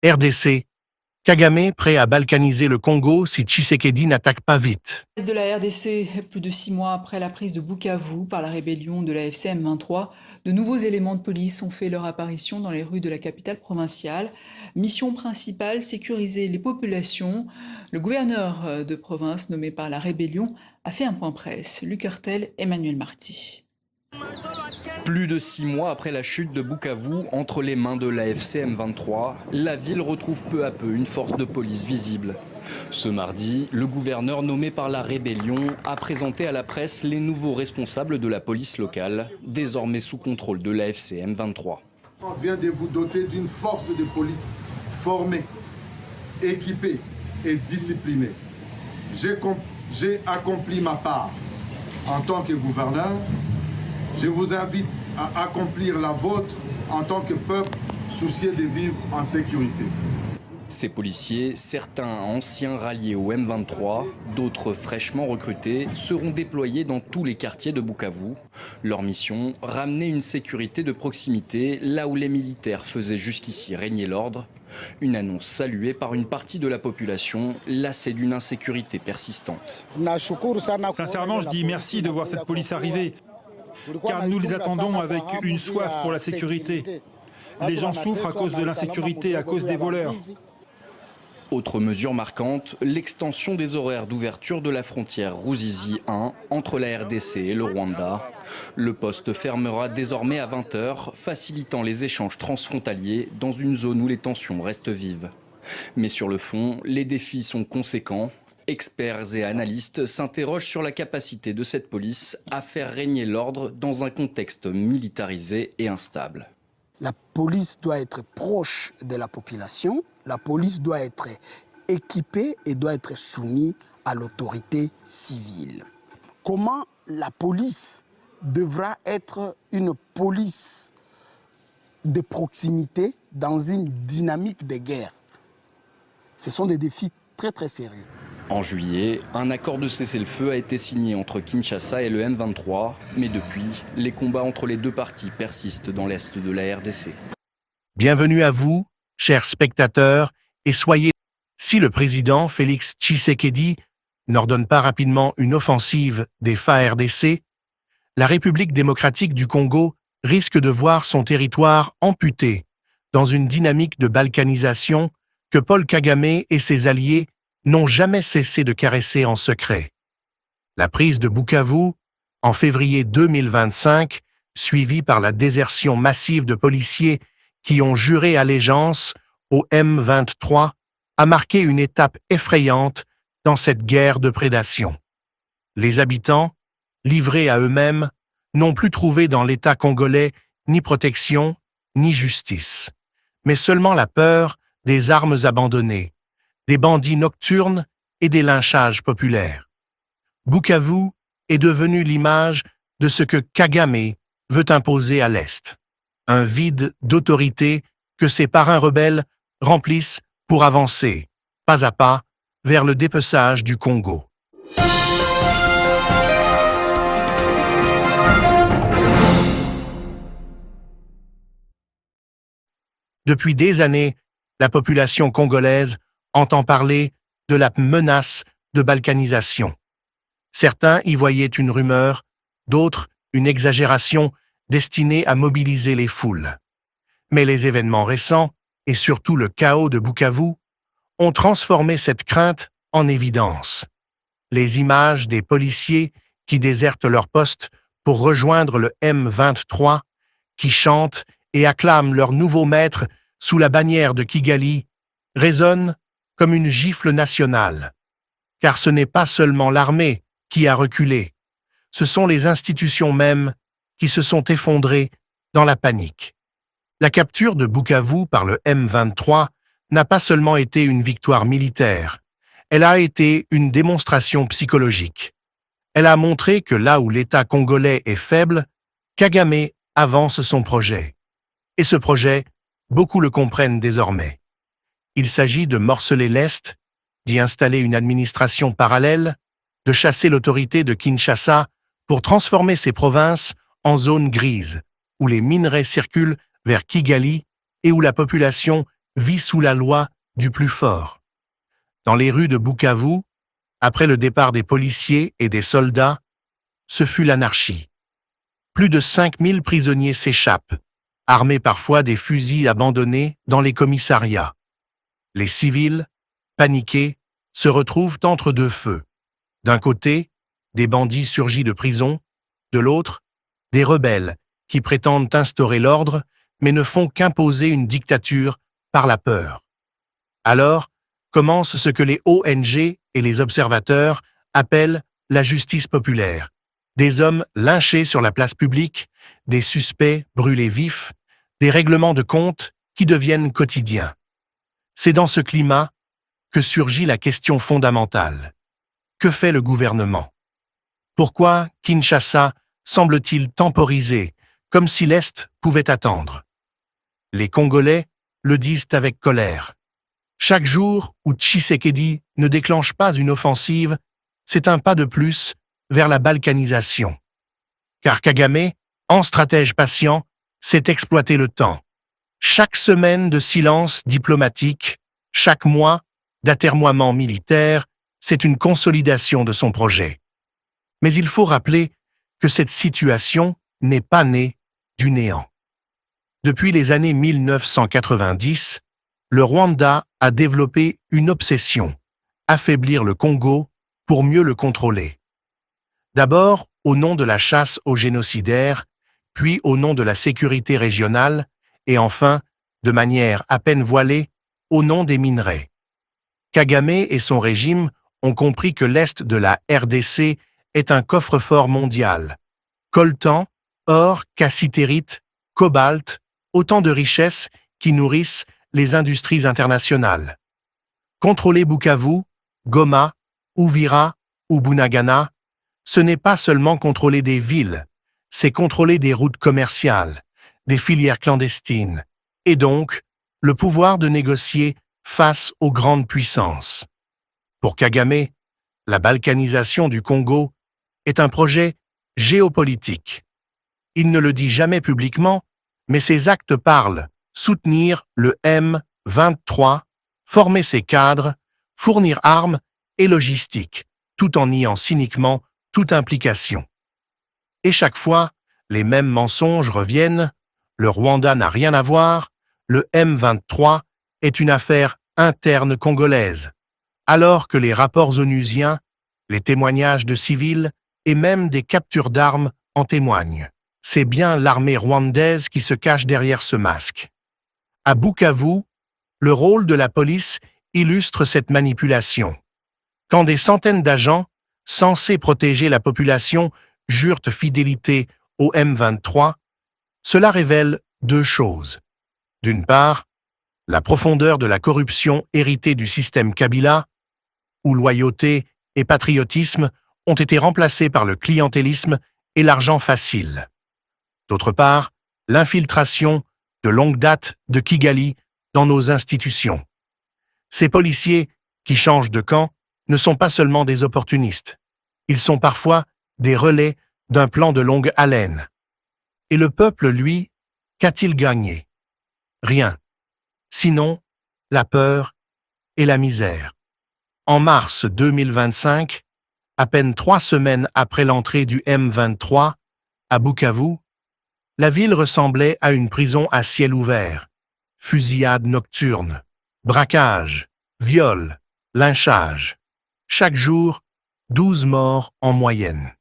RDC. Kagame prêt à balkaniser le Congo si Tshisekedi n'attaque pas vite. De la RDC, plus de 6 mois après la prise de Bukavu par la rébellion de la FCM 23, de nouveaux éléments de police ont fait leur apparition dans les rues de la capitale provinciale. Mission principale, sécuriser les populations. Le gouverneur de province nommé par la rébellion a fait un point presse. Luc Hertel, Emmanuel Marty. Plus de 6 mois après la chute de Bukavu, entre les mains de la FCM 23, la ville retrouve peu à peu une force de police visible. Ce mardi, le gouverneur nommé par la rébellion a présenté à la presse les nouveaux responsables de la police locale, désormais sous contrôle de la FCM 23. On vient de vous doter d'une force de police formée, équipée et disciplinée. J'ai accompli ma part en tant que gouverneur. Je vous invite à accomplir la vôtre en tant que peuple soucieux de vivre en sécurité. Ces policiers, certains anciens ralliés au M23, d'autres fraîchement recrutés, seront déployés dans tous les quartiers de Bukavu. Leur mission, ramener une sécurité de proximité là où les militaires faisaient jusqu'ici régner l'ordre. Une annonce saluée par une partie de la population, lassée d'une insécurité persistante. Sincèrement, je dis merci de voir cette police arriver, car nous les attendons avec une soif pour la sécurité. Les gens souffrent à cause de l'insécurité, à cause des voleurs. Autre mesure marquante, l'extension des horaires d'ouverture de la frontière Ruzizi 1 entre la RDC et le Rwanda. Le poste fermera désormais à 20 h, facilitant les échanges transfrontaliers dans une zone où les tensions restent vives. Mais sur le fond, les défis sont conséquents. Experts et analystes s'interrogent sur la capacité de cette police à faire régner l'ordre dans un contexte militarisé et instable. La police doit être proche de la population, la police doit être équipée et doit être soumise à l'autorité civile. Comment la police devra être une police de proximité dans une dynamique de guerre? Ce sont des défis très très sérieux. En juillet, un accord de cessez-le-feu a été signé entre Kinshasa et le M23, mais depuis, les combats entre les deux parties persistent dans l'est de la RDC. Bienvenue à vous, chers spectateurs, et soyez... Si le président Félix Tshisekedi n'ordonne pas rapidement une offensive des FARDC, la République démocratique du Congo risque de voir son territoire amputé dans une dynamique de balkanisation que Paul Kagame et ses alliés n'ont jamais cessé de caresser en secret. La prise de Bukavu, en février 2025, suivie par la désertion massive de policiers qui ont juré allégeance au M23, a marqué une étape effrayante dans cette guerre de prédation. Les habitants, livrés à eux-mêmes, n'ont plus trouvé dans l'État congolais ni protection, ni justice, mais seulement la peur des armes abandonnées, des bandits nocturnes et des lynchages populaires. Bukavu est devenu l'image de ce que Kagame veut imposer à l'Est, un vide d'autorité que ses parrains rebelles remplissent pour avancer, pas à pas, vers le dépeçage du Congo. Depuis des années, la population congolaise entend parler de la menace de balkanisation. Certains y voyaient une rumeur, d'autres une exagération destinée à mobiliser les foules. Mais les événements récents, et surtout le chaos de Bukavu, ont transformé cette crainte en évidence. Les images des policiers qui désertent leur poste pour rejoindre le M23, qui chantent et acclament leur nouveau maître sous la bannière de Kigali, résonnent comme une gifle nationale. Car ce n'est pas seulement l'armée qui a reculé, ce sont les institutions mêmes qui se sont effondrées dans la panique. La capture de Bukavu par le M23 n'a pas seulement été une victoire militaire, elle a été une démonstration psychologique. Elle a montré que là où l'État congolais est faible, Kagame avance son projet. Et ce projet, beaucoup le comprennent désormais. Il s'agit de morceler l'Est, d'y installer une administration parallèle, de chasser l'autorité de Kinshasa pour transformer ces provinces en zones grises, où les minerais circulent vers Kigali et où la population vit sous la loi du plus fort. Dans les rues de Bukavu, après le départ des policiers et des soldats, ce fut l'anarchie. Plus de 5000 prisonniers s'échappent, armés parfois des fusils abandonnés dans les commissariats. Les civils, paniqués, se retrouvent entre deux feux. D'un côté, des bandits surgis de prison, de l'autre, des rebelles qui prétendent instaurer l'ordre mais ne font qu'imposer une dictature par la peur. Alors commence ce que les ONG et les observateurs appellent la justice populaire. Des hommes lynchés sur la place publique, des suspects brûlés vifs, des règlements de compte qui deviennent quotidiens. C'est dans ce climat que surgit la question fondamentale. Que fait le gouvernement? Pourquoi Kinshasa semble-t-il temporiser, comme si l'Est pouvait attendre? Les Congolais le disent avec colère. Chaque jour où Tshisekedi ne déclenche pas une offensive, c'est un pas de plus vers la balkanisation. Car Kagame, en stratège patient, sait exploiter le temps. Chaque semaine de silence diplomatique, chaque mois d'atermoiement militaire, c'est une consolidation de son projet. Mais il faut rappeler que cette situation n'est pas née du néant. Depuis les années 1990, le Rwanda a développé une obsession, affaiblir le Congo pour mieux le contrôler. D'abord au nom de la chasse aux génocidaires, puis au nom de la sécurité régionale, et enfin, de manière à peine voilée, au nom des minerais. Kagame et son régime ont compris que l'Est de la RDC est un coffre-fort mondial. Coltan, or, cassitérite, cobalt, autant de richesses qui nourrissent les industries internationales. Contrôler Bukavu, Goma, Uvira ou Bunagana, ce n'est pas seulement contrôler des villes, c'est contrôler des routes commerciales, des filières clandestines, et donc le pouvoir de négocier face aux grandes puissances. Pour Kagame, la balkanisation du Congo est un projet géopolitique. Il ne le dit jamais publiquement, mais ses actes parlent: soutenir le M23, former ses cadres, fournir armes et logistique, tout en niant cyniquement toute implication. Et chaque fois, les mêmes mensonges reviennent: le Rwanda n'a rien à voir, le M23 est une affaire interne congolaise, alors que les rapports onusiens, les témoignages de civils et même des captures d'armes en témoignent. C'est bien l'armée rwandaise qui se cache derrière ce masque. À Bukavu, le rôle de la police illustre cette manipulation. Quand des centaines d'agents, censés protéger la population, jurent fidélité au M23, cela révèle deux choses. D'une part, la profondeur de la corruption héritée du système Kabila, où loyauté et patriotisme ont été remplacés par le clientélisme et l'argent facile. D'autre part, l'infiltration de longue date de Kigali dans nos institutions. Ces policiers qui changent de camp ne sont pas seulement des opportunistes. Ils sont parfois des relais d'un plan de longue haleine. Et le peuple, lui, qu'a-t-il gagné? Rien. Sinon, la peur et la misère. En mars 2025, à peine 3 semaines après l'entrée du M23 à Bukavu, la ville ressemblait à une prison à ciel ouvert. Fusillades nocturnes, braquages, viols, lynchages. Chaque jour, 12 morts en moyenne.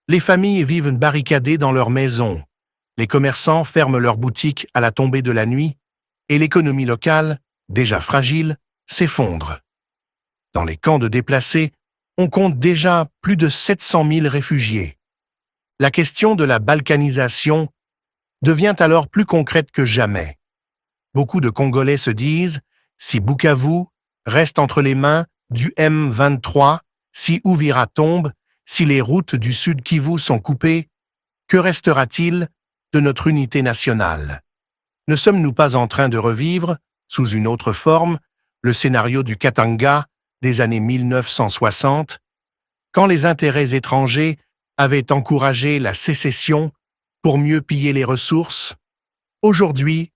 Les familles vivent barricadées dans leurs maisons. Les commerçants ferment leurs boutiques à la tombée de la nuit et l'économie locale, déjà fragile, s'effondre. Dans les camps de déplacés, on compte déjà plus de 700 000 réfugiés. La question de la balkanisation devient alors plus concrète que jamais. Beaucoup de Congolais se disent, si Bukavu reste entre les mains du M23, si Uvira tombe, si les routes du Sud Kivu sont coupées, que restera-t-il de notre unité nationale? Ne sommes-nous pas en train de revivre, sous une autre forme, le scénario du Katanga des années 1960, quand les intérêts étrangers avaient encouragé la sécession pour mieux piller les ressources? Aujourd'hui,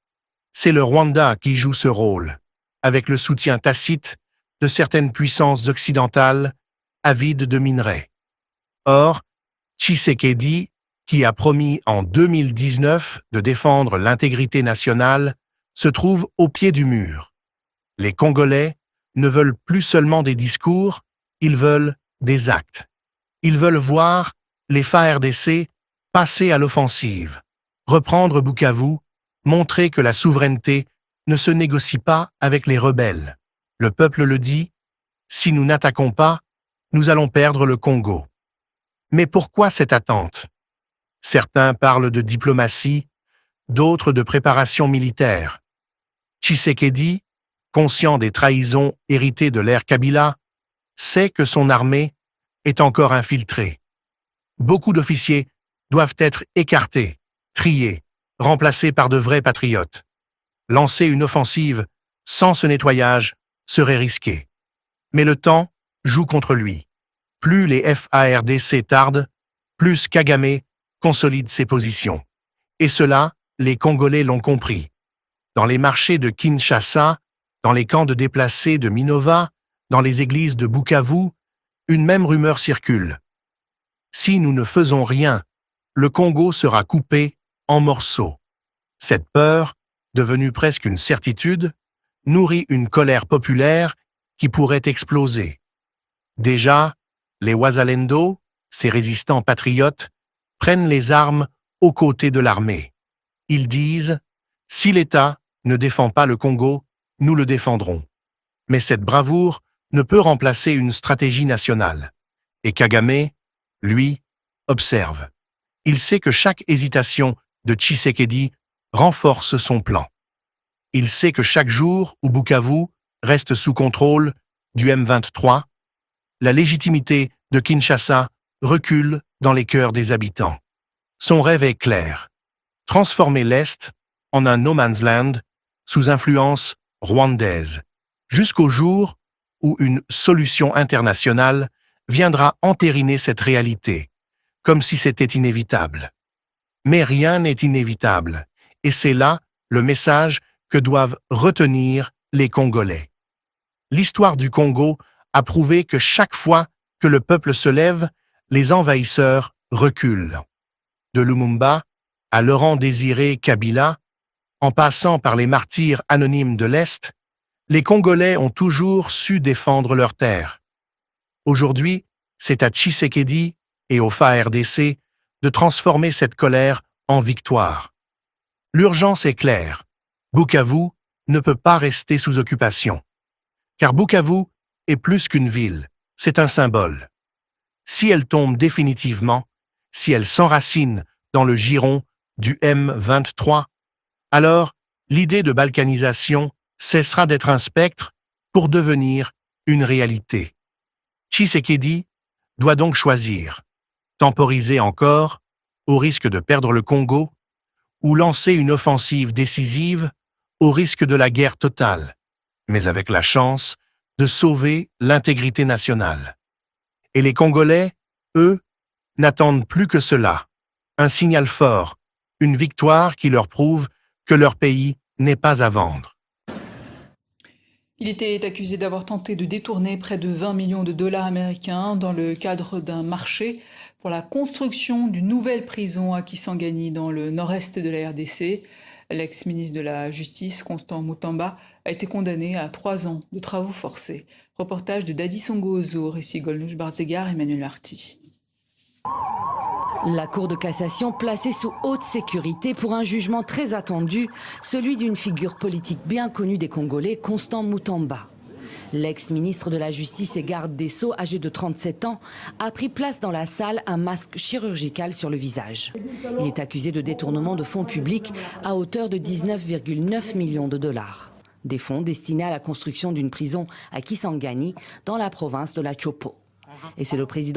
c'est le Rwanda qui joue ce rôle, avec le soutien tacite de certaines puissances occidentales avides de minerais. Or, Tshisekedi, qui a promis en 2019 de défendre l'intégrité nationale, se trouve au pied du mur. Les Congolais ne veulent plus seulement des discours, ils veulent des actes. Ils veulent voir les FARDC passer à l'offensive, reprendre Bukavu, montrer que la souveraineté ne se négocie pas avec les rebelles. Le peuple le dit, si nous n'attaquons pas, nous allons perdre le Congo. Mais pourquoi cette attente? Certains parlent de diplomatie, d'autres de préparation militaire. Tshisekedi, conscient des trahisons héritées de l'ère Kabila, sait que son armée est encore infiltrée. Beaucoup d'officiers doivent être écartés, triés, remplacés par de vrais patriotes. Lancer une offensive sans ce nettoyage serait risqué. Mais le temps joue contre lui. Plus les FARDC tardent, plus Kagame consolide ses positions. Et cela, les Congolais l'ont compris. Dans les marchés de Kinshasa, dans les camps de déplacés de Minova, dans les églises de Bukavu, une même rumeur circule. Si nous ne faisons rien, le Congo sera coupé en morceaux. Cette peur, devenue presque une certitude, nourrit une colère populaire qui pourrait exploser. Déjà, les Wazalendo, ces résistants patriotes, prennent les armes aux côtés de l'armée. Ils disent « Si l'État ne défend pas le Congo, nous le défendrons ». Mais cette bravoure ne peut remplacer une stratégie nationale. Et Kagame, lui, observe. Il sait que chaque hésitation de Tshisekedi renforce son plan. Il sait que chaque jour où Bukavu reste sous contrôle du M23, la légitimité de Kinshasa recule dans les cœurs des habitants. Son rêve est clair, transformer l'Est en un no man's land sous influence rwandaise, jusqu'au jour où une solution internationale viendra entériner cette réalité, comme si c'était inévitable. Mais rien n'est inévitable, et c'est là le message que doivent retenir les Congolais. L'histoire du Congo a prouvé que chaque fois que le peuple se lève, les envahisseurs reculent. De Lumumba à Laurent-Désiré Kabila, en passant par les martyrs anonymes de l'Est, les Congolais ont toujours su défendre leurs terres. Aujourd'hui, c'est à Tshisekedi et au FARDC de transformer cette colère en victoire. L'urgence est claire. Bukavu ne peut pas rester sous occupation. Car Bukavu est plus qu'une ville, c'est un symbole. Si elle tombe définitivement, si elle s'enracine dans le giron du M23, alors l'idée de balkanisation cessera d'être un spectre pour devenir une réalité. Tshisekedi doit donc choisir, temporiser encore, au risque de perdre le Congo, ou lancer une offensive décisive au risque de la guerre totale, mais avec la chance de sauver l'intégrité nationale. Et les Congolais, eux, n'attendent plus que cela, un signal fort, une victoire qui leur prouve que leur pays n'est pas à vendre. Il était accusé d'avoir tenté de détourner près de 20 millions de dollars américains dans le cadre d'un marché pour la construction d'une nouvelle prison à Kisangani dans le nord-est de la RDC. L'ex-ministre de la Justice, Constant Mutamba, a été condamné à 3 ans de travaux forcés. Reportage de Dadi Songo-Ozo, récit Golnouch Barzegar et Emmanuel Marty. La Cour de cassation placée sous haute sécurité pour un jugement très attendu, celui d'une figure politique bien connue des Congolais, Constant Mutamba. L'ex-ministre de la Justice et garde des Sceaux, âgé de 37 ans, a pris place dans la salle un masque chirurgical sur le visage. Il est accusé de détournement de fonds publics à hauteur de 19,9 millions de dollars. Des fonds destinés à la construction d'une prison à Kisangani, dans la province de la Chopo. Et c'est le président